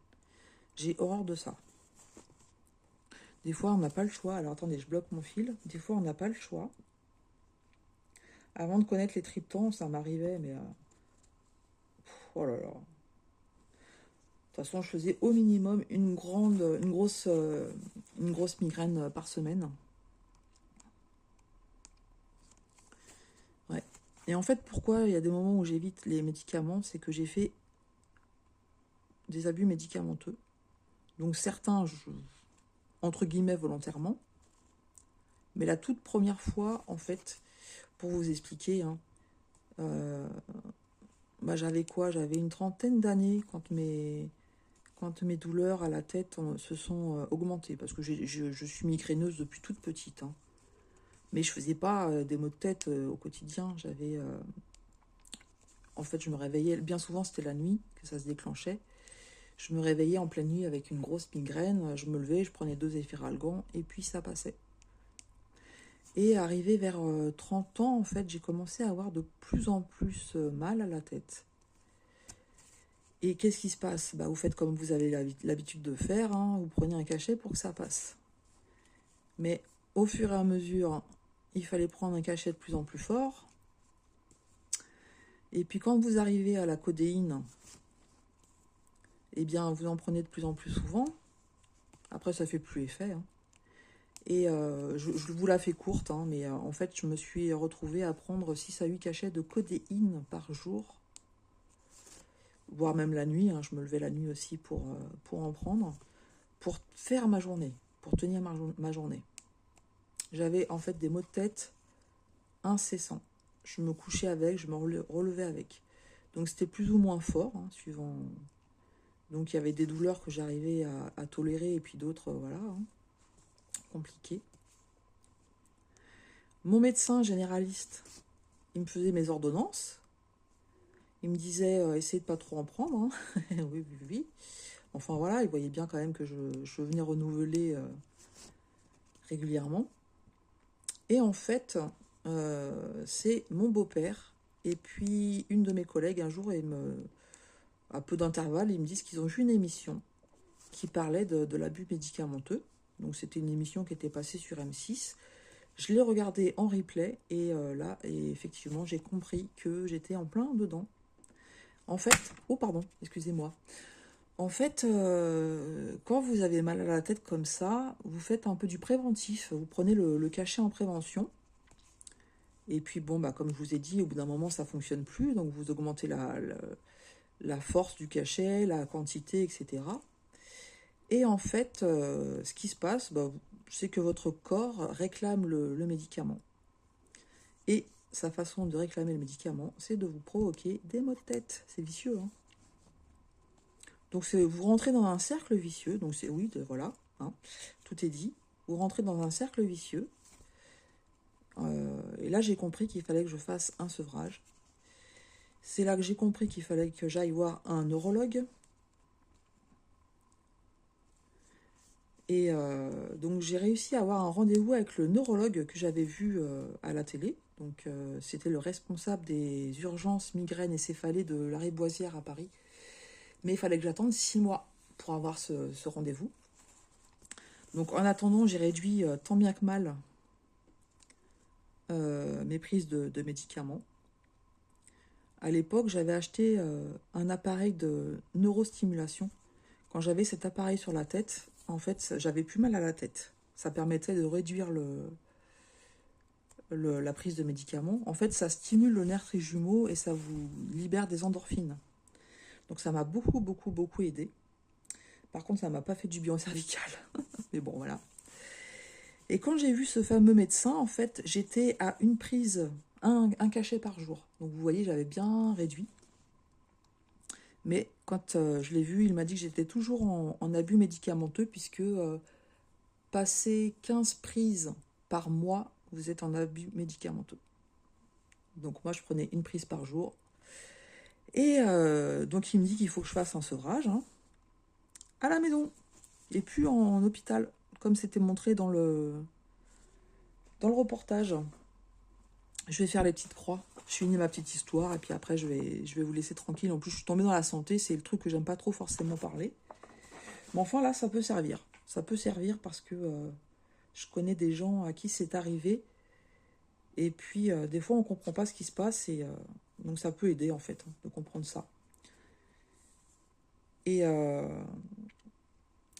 J'ai horreur de ça. Des fois, on n'a pas le choix. Alors, attendez, je bloque mon fil. Des fois, on n'a pas le choix. Avant de connaître les triptans, ça m'arrivait, mais... oh là là. De toute façon, je faisais au minimum une grosse migraine par semaine. Ouais. Et en fait, pourquoi il y a des moments où j'évite les médicaments, c'est que j'ai fait des abus médicamenteux. Donc certains, entre guillemets, volontairement. Mais la toute première fois, en fait, pour vous expliquer, hein, bah, j'avais quoi? J'avais une trentaine d'années quand mes douleurs à la tête se sont augmentées. Parce que je suis migraineuse depuis toute petite. Hein. Mais je faisais pas des maux de tête au quotidien. En fait, je me réveillais, bien souvent c'était la nuit que ça se déclenchait. Je me réveillais en pleine nuit avec une grosse migraine. Je me levais, je prenais 2 Efferalgan et puis ça passait. Et arrivé vers 30 ans, en fait, j'ai commencé à avoir de plus en plus mal à la tête. Et qu'est-ce qui se passe? Bah, vous faites comme vous avez l'habitude de faire, hein, vous prenez un cachet pour que ça passe. Mais au fur et à mesure, il fallait prendre un cachet de plus en plus fort. Et puis quand vous arrivez à la codéine, eh bien, vous en prenez de plus en plus souvent. Après, ça fait plus effet. Hein. Et je vous la fais courte, hein, mais en fait, je me suis retrouvée à prendre 6 à 8 cachets de codéine par jour. Voire même la nuit, hein, je me levais la nuit aussi pour en prendre, pour faire ma journée, pour tenir ma journée. J'avais en fait des maux de tête incessants. Je me couchais avec, je me relevais avec. Donc c'était plus ou moins fort, hein, suivant... Donc il y avait des douleurs que j'arrivais à tolérer et puis d'autres, voilà, hein, compliquées. Mon médecin généraliste, il me faisait mes ordonnances. Il me disait, essayez de pas trop en prendre. Hein. Oui, oui, oui. Enfin voilà, il voyait bien quand même que je venais renouveler régulièrement. Et en fait, c'est mon beau-père et puis une de mes collègues un jour, à peu d'intervalle, ils me disent qu'ils ont vu une émission qui parlait de l'abus médicamenteux. Donc c'était une émission qui était passée sur M6. Je l'ai regardée en replay et là, et effectivement, j'ai compris que j'étais en plein dedans. En fait, oh pardon, excusez-moi. En fait, quand vous avez mal à la tête comme ça, vous faites un peu du préventif. Vous prenez le cachet en prévention. Et puis bon, bah, comme je vous ai dit, au bout d'un moment, ça ne fonctionne plus. Donc vous augmentez la force du cachet, la quantité, etc. Et en fait, ce qui se passe, bah, c'est que votre corps réclame le médicament. Et sa façon de réclamer le médicament, c'est de vous provoquer des maux de tête. C'est vicieux, hein. Donc vous rentrez dans un cercle vicieux. Donc c'est oui, voilà, hein, tout est dit. Vous rentrez dans un cercle vicieux. Et là, j'ai compris qu'il fallait que je fasse un sevrage. C'est là que j'ai compris qu'il fallait que j'aille voir un neurologue. Et donc j'ai réussi à avoir un rendez-vous avec le neurologue que j'avais vu à la télé. Donc c'était le responsable des urgences migraines et céphalées de Lariboisière à Paris. Mais il fallait que j'attende 6 mois pour avoir ce rendez-vous. Donc en attendant, j'ai réduit tant bien que mal mes prises de médicaments. À l'époque, j'avais acheté un appareil de neurostimulation. Quand j'avais cet appareil sur la tête, en fait, j'avais plus mal à la tête. Ça permettait de réduire la prise de médicaments. En fait, ça stimule le nerf trijumeau et ça vous libère des endorphines. Donc ça m'a beaucoup, beaucoup, beaucoup aidé. Par contre, ça ne m'a pas fait du bien au cervical. Mais bon, voilà. Et quand j'ai vu ce fameux médecin, en fait, j'étais à une prise, un cachet par jour. Donc vous voyez, j'avais bien réduit. Mais quand je l'ai vu, il m'a dit que j'étais toujours en abus médicamenteux, puisque passer 15 prises par mois, vous êtes en abus médicamenteux. Donc moi, je prenais une prise par jour. Et donc il me dit qu'il faut que je fasse un sevrage, hein, à la maison, et puis en hôpital, comme c'était montré dans le reportage. Je vais faire les petites croix. Je finis ma petite histoire et puis après je vais vous laisser tranquille. En plus, je suis tombée dans la santé, c'est le truc que j'aime pas trop forcément parler. Mais enfin là, ça peut servir. Ça peut servir parce que je connais des gens à qui c'est arrivé. Et puis des fois, on comprend pas ce qui se passe et donc ça peut aider en fait, hein, de comprendre ça. Et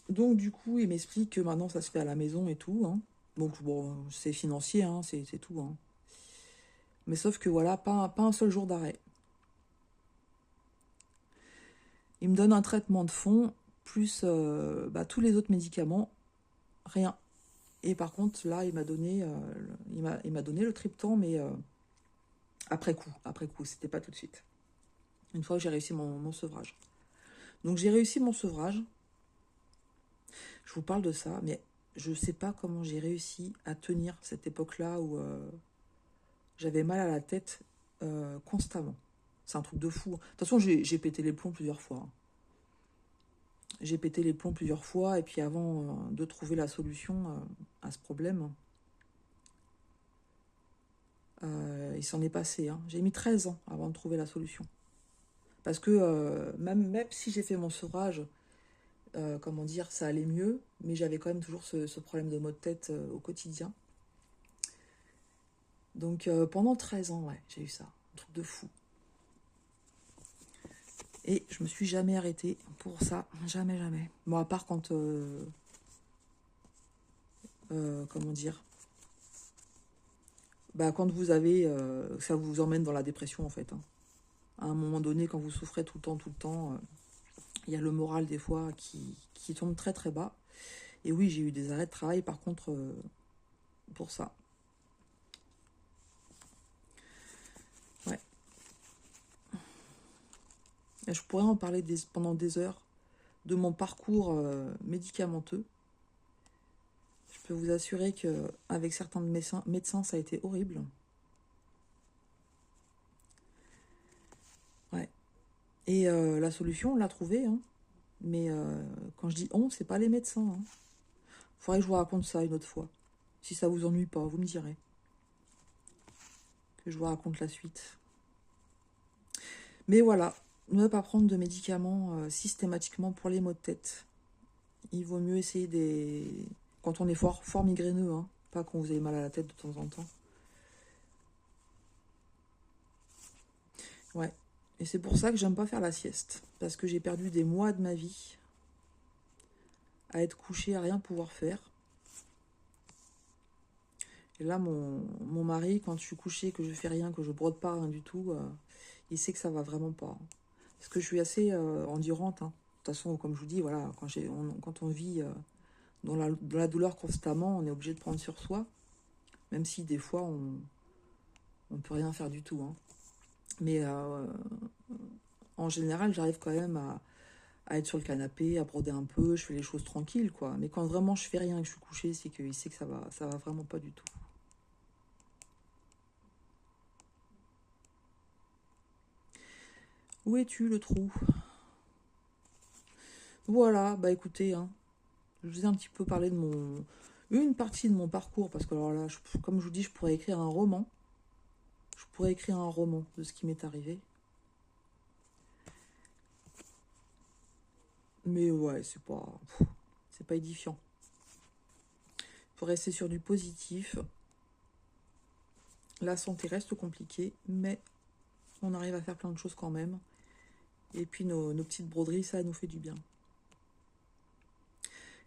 donc du coup, il m'explique que maintenant ça se fait à la maison et tout. Hein. Donc bon, c'est financier, hein, c'est tout. Hein. Mais sauf que voilà, pas un seul jour d'arrêt. Il me donne un traitement de fond, plus tous les autres médicaments, rien. Et par contre, là, il m'a donné le Triptan, mais après coup, c'était pas tout de suite. Une fois que j'ai réussi mon sevrage. Donc j'ai réussi mon sevrage. Je vous parle de ça, mais je sais pas comment j'ai réussi à tenir cette époque-là où j'avais mal à la tête constamment. C'est un truc de fou. De toute façon, j'ai pété les plombs plusieurs fois. J'ai pété les plombs plusieurs fois, et puis avant de trouver la solution à ce problème, il s'en est passé. Hein. J'ai mis 13 ans avant de trouver la solution. Parce que même si j'ai fait mon sevrage, comment dire, ça allait mieux, mais j'avais quand même toujours ce problème de maux de tête au quotidien. Donc pendant 13 ans, ouais, j'ai eu ça. Un truc de fou. Et je me suis jamais arrêtée pour ça. Jamais, jamais. Bon, à part quand... comment dire, quand vous avez... ça vous emmène dans la dépression, en fait. Hein. À un moment donné, quand vous souffrez tout le temps, il y a le moral, des fois, qui tombe très, très bas. Et oui, j'ai eu des arrêts de travail, par contre, pour ça. Ouais. Et je pourrais en parler pendant des heures de mon parcours médicamenteux. Je peux vous assurer qu'avec certains médecins, ça a été horrible. Ouais. Et la solution, on l'a trouvée. Hein. Mais quand je dis on, c'est pas les médecins. Hein. Faudrait que je vous raconte ça une autre fois. Si ça vous ennuie pas, vous me direz. Que je vous raconte la suite. Mais voilà, ne pas prendre de médicaments systématiquement pour les maux de tête. Il vaut mieux essayer des... Quand on est fort migraineux, hein, pas quand vous avez mal à la tête de temps en temps. Ouais. Et c'est pour ça que j'aime pas faire la sieste. Parce que j'ai perdu des mois de ma vie à être couché, à rien pouvoir faire. Et là, mon mari, quand je suis couchée, que je fais rien, que je brode pas, rien du tout, il sait que ça va vraiment pas. Parce que je suis assez endurante. Hein. De toute façon, comme je vous dis, voilà, quand on vit dans la douleur constamment, on est obligé de prendre sur soi. Même si des fois, on ne peut rien faire du tout. Hein. Mais en général, j'arrive quand même à être sur le canapé, à broder un peu, je fais les choses tranquilles, quoi. Mais quand vraiment je fais rien et que je suis couchée, c'est qu'il sait que ça va vraiment pas du tout. Où es-tu, le trou? Voilà, bah écoutez, hein, je vous ai un petit peu parlé de une partie de mon parcours, parce que alors là, comme je vous dis, je pourrais écrire un roman. Je pourrais écrire un roman de ce qui m'est arrivé. Mais ouais, c'est pas édifiant. Il faut rester sur du positif. La santé reste compliquée, mais on arrive à faire plein de choses quand même. Et puis nos petites broderies, ça nous fait du bien.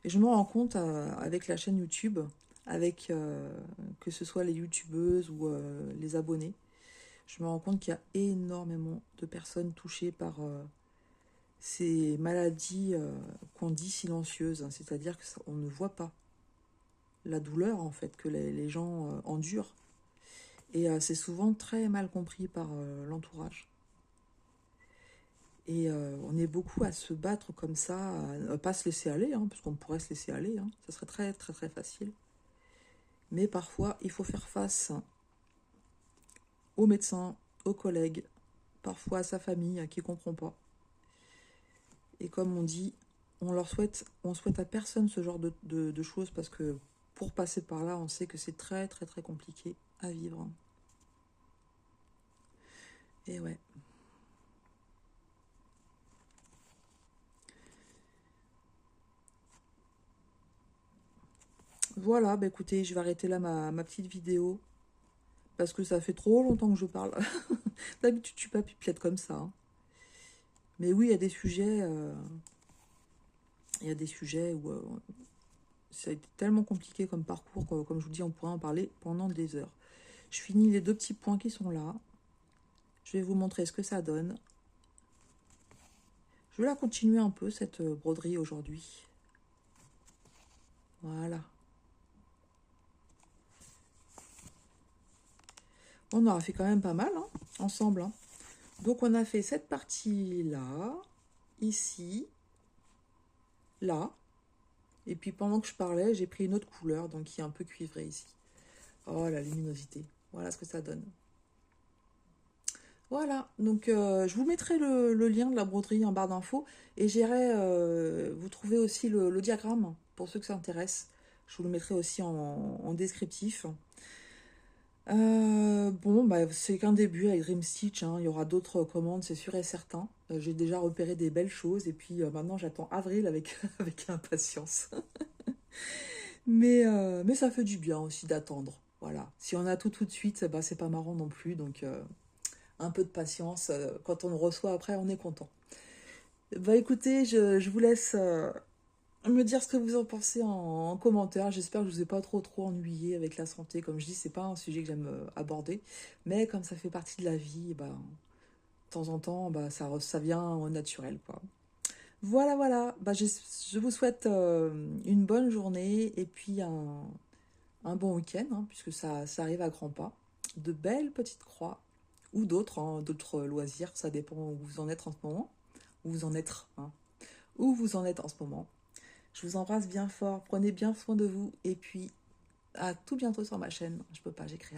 Et je me rends compte avec la chaîne YouTube, avec que ce soit les youtubeuses ou les abonnés, je me rends compte qu'il y a énormément de personnes touchées par ces maladies qu'on dit silencieuses, hein, c'est-à-dire qu'on ne voit pas la douleur en fait que les gens endurent. Et c'est souvent très mal compris par l'entourage. Et on est beaucoup à se battre comme ça, à ne pas se laisser aller, hein, parce qu'on pourrait se laisser aller, hein, ça serait très très très facile. Mais parfois, il faut faire face aux médecins, aux collègues, parfois à sa famille qui ne comprend pas. Et comme on dit, on souhaite à personne ce genre de choses, parce que pour passer par là, on sait que c'est très très très compliqué à vivre. Et ouais. Voilà, bah écoutez, je vais arrêter là ma petite vidéo. Parce que ça fait trop longtemps que je parle. D'habitude, je suis pas pipiette comme ça. Hein. Mais oui, il y a des sujets... il y a des sujets où ça a été tellement compliqué comme parcours, comme je vous dis, on pourrait en parler pendant des heures. Je finis les 2 petits points qui sont là. Je vais vous montrer ce que ça donne. Je vais la continuer un peu, cette broderie, aujourd'hui. Voilà. On aura fait quand même pas mal, hein, ensemble. Hein. Donc, on a fait cette partie-là, ici, là. Et puis, pendant que je parlais, j'ai pris une autre couleur, donc qui est un peu cuivrée ici. Oh, la luminosité. Voilà ce que ça donne. Voilà, donc je vous mettrai le lien de la broderie en barre d'infos et j'irai vous trouver aussi le diagramme pour ceux que ça intéresse. Je vous le mettrai aussi en descriptif. Bon, bah, c'est qu'un début avec Dream Stitch, hein. Il y aura d'autres commandes, c'est sûr et certain. J'ai déjà repéré des belles choses et puis maintenant j'attends avril avec, avec impatience. Mais ça fait du bien aussi d'attendre. Voilà. Si on a tout de suite, bah, c'est pas marrant non plus. Donc un peu de patience. Quand on le reçoit après, on est content. Bah écoutez, je vous laisse me dire ce que vous en pensez en commentaire. J'espère que je vous ai pas trop ennuyé avec la santé. Comme je dis, c'est pas un sujet que j'aime aborder. Mais comme ça fait partie de la vie, bah, de temps en temps, bah, ça vient au naturel, quoi. Voilà, voilà. Bah, je vous souhaite une bonne journée et puis un bon week-end, hein, puisque ça arrive à grands pas. De belles petites croix ou d'autres, hein, d'autres loisirs. Ça dépend où vous en êtes en ce moment. Où vous en êtes, hein, où vous en êtes en ce moment. Je vous embrasse bien fort. Prenez bien soin de vous et puis à tout bientôt sur ma chaîne. Je peux pas, j'écris.